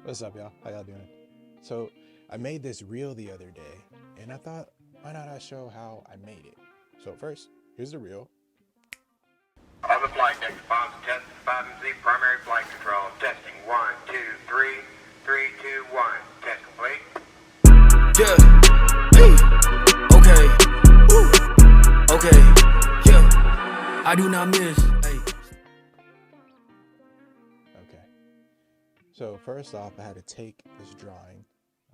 What's up, y'all? How y'all doing? So I made this reel the other day, and I thought, why not I show how I made it? So first, here's the reel. On the flight deck, bombs test 5 and Z, primary flight control. Testing 1, 2, 3, 3, 2, 1. Test complete. Yeah. Hey. Okay. Woo. Okay. Yeah. I do not miss. Hey. Okay. So first off, I had to take this drawing.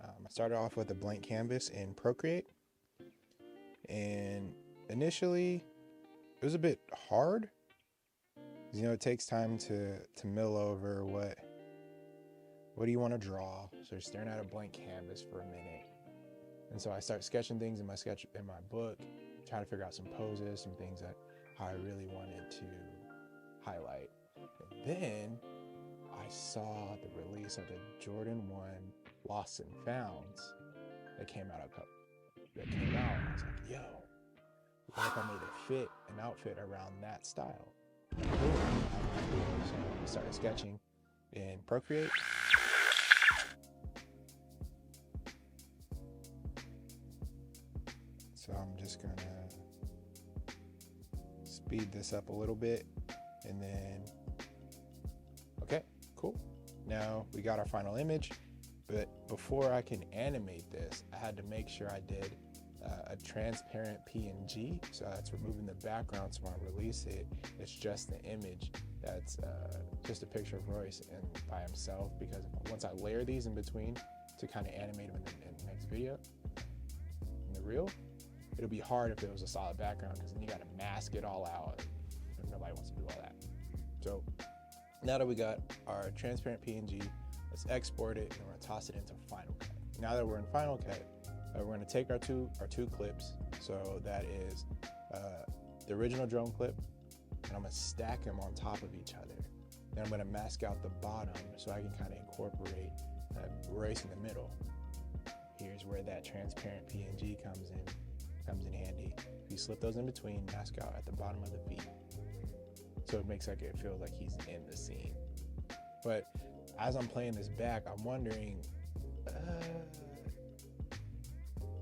I started off with a blank canvas in Procreate, and initially it was a bit hard. You know, it takes time to mill over what do you want to draw. So you're staring at a blank canvas for a minute, and so I start sketching things in my book, trying to figure out some poses, some things that I really wanted to highlight. And then I saw the release of the Jordan 1 Lost and Founds that came out and I was like, yo, what if I made an outfit around that style? So I started sketching in Procreate. So I'm just gonna speed this up a little bit, and then, okay, cool. Now we got our final image, but before I can animate this, I had to make sure I did a transparent PNG. So that's removing the background, so when I release it, it's just the image. That's just a picture of Royce and by himself, because once I layer these in between to kind of animate them in the next video, in the reel, it'll be hard if it was a solid background, because then you got to mask it all out, and nobody wants to do all that. So now that we got our transparent PNG, let's export it, and we're gonna toss it into Final Cut. Now that we're in Final Cut, we're gonna take our two clips. So that is the original drone clip, and I'm gonna stack them on top of each other. Then I'm gonna mask out the bottom so I can kind of incorporate Royce in the middle. Here's where that transparent PNG comes in handy. If you slip those in between, mask out at the bottom of the feet, so it makes it feel like he's in the scene. But as I'm playing this back, I'm wondering,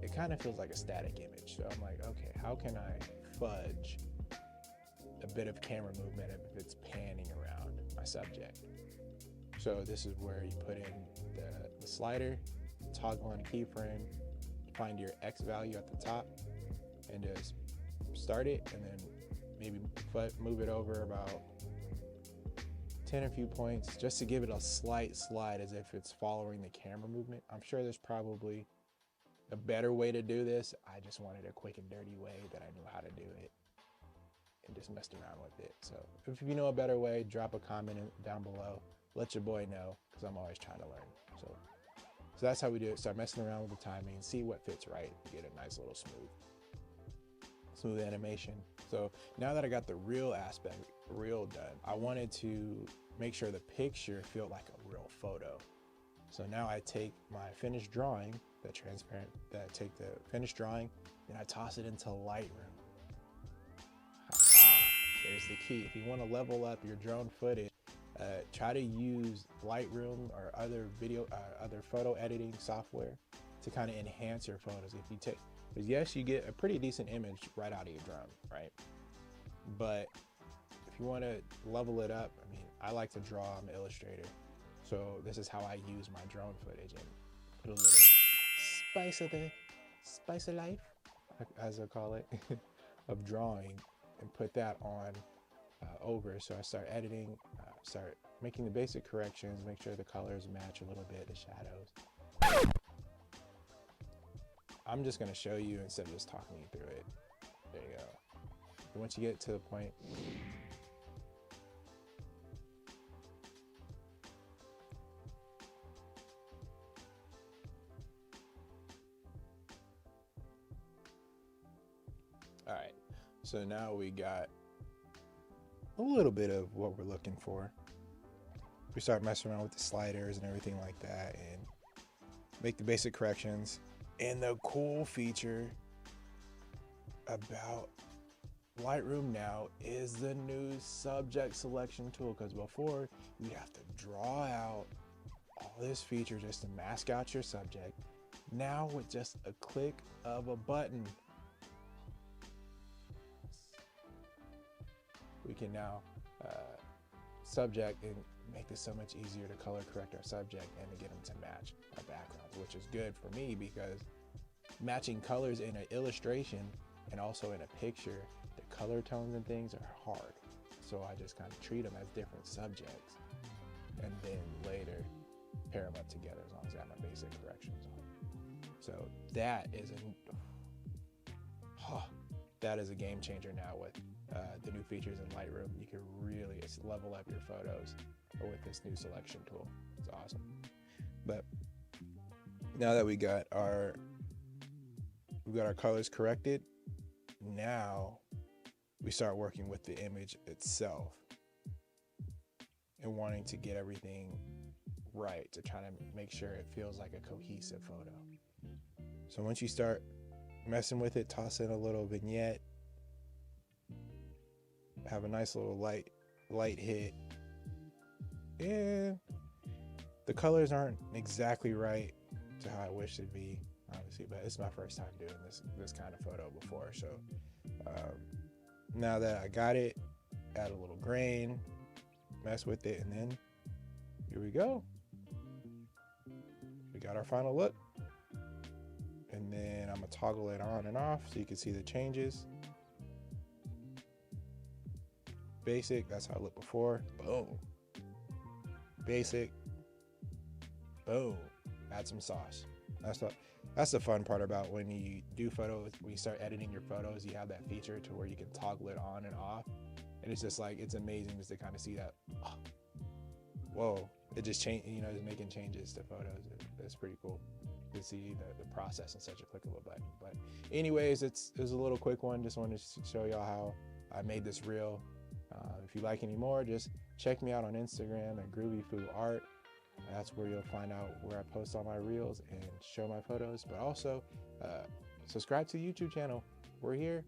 it kind of feels like a static image. So I'm like, okay, how can I fudge a bit of camera movement if it's panning around my subject? So this is where you put in the slider, toggle on a keyframe, find your X value at the top, and just start it, and then maybe move it over about 10 or few points, just to give it a slight slide as if it's following the camera movement. I'm sure there's probably a better way to do this. I just wanted a quick and dirty way that I knew how to do it, and just messed around with it. So if you know a better way, drop a comment down below. Let your boy know, because I'm always trying to learn. So that's how we do it. Start messing around with the timing, see what fits right, get a nice little smooth animation. So now that I got the real done, I wanted to make sure the picture felt like a real photo. So now I take my finished drawing, take the finished drawing, and I toss it into Lightroom. There's the key. If you want to level up your drone footage, try to use Lightroom or other photo editing software to kind of enhance your photos. Because yes, you get a pretty decent image right out of your drone, right? But if you want to level it up, I mean, I like to draw. I'm an illustrator, so this is how I use my drone footage, and put a little spice of life, as I call it, of drawing, and put that on over. So I start editing, start making the basic corrections, make sure the colors match a little bit, the shadows. I'm just gonna show you instead of just talking you through it. There you go. And once you get to the point, all right, so now we got a little bit of what we're looking for. We start messing around with the sliders and everything like that, and make the basic corrections. And the cool feature about Lightroom now is the new subject selection tool, because before you'd have to draw out all this feature just to mask out your subject. Now with just a click of a button, we can now subject and make this so much easier to color correct our subject and to get them to match our backgrounds, which is good for me because matching colors in an illustration and also in a picture, the color tones and things are hard. So I just kind of treat them as different subjects and then later pair them up together as long as I have my basic corrections on. So that is a game changer now with the new features in Lightroom. You can really level up your photos with this new selection tool. It's awesome. But now that we got our colors corrected, now we start working with the image itself and wanting to get everything right to try to make sure it feels like a cohesive photo. So once you start messing with it, toss in a little vignette, have a nice little light hit, and the colors aren't exactly right to how I wish it'd be, obviously, but it's my first time doing this kind of photo before. So now that I got it, add a little grain, mess with it, and then here we go. We got our final look. And then I'm gonna toggle it on and off so you can see the changes. Basic, that's how it looked before. Boom. Basic. Boom. Add some sauce. That's the fun part about when you do photos, when you start editing your photos, you have that feature to where you can toggle it on and off. And it's just like, it's amazing just to kind of see that, oh, whoa, it just changed, just making changes to photos. It's pretty cool to see the process in such a click of a button. But anyways, it was a little quick one. Just wanted to show y'all how I made this reel. If you like any more, just check me out on Instagram at GroovyFooArt. That's where you'll find out where I post all my reels and show my photos. But also subscribe to the YouTube channel. We're here.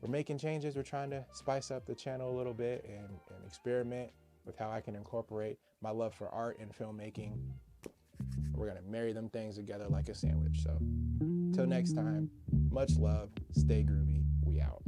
We're making changes. We're trying to spice up the channel a little bit and experiment with how I can incorporate my love for art and filmmaking. We're gonna marry them things together like a sandwich. So till next time, much love, stay groovy, we out.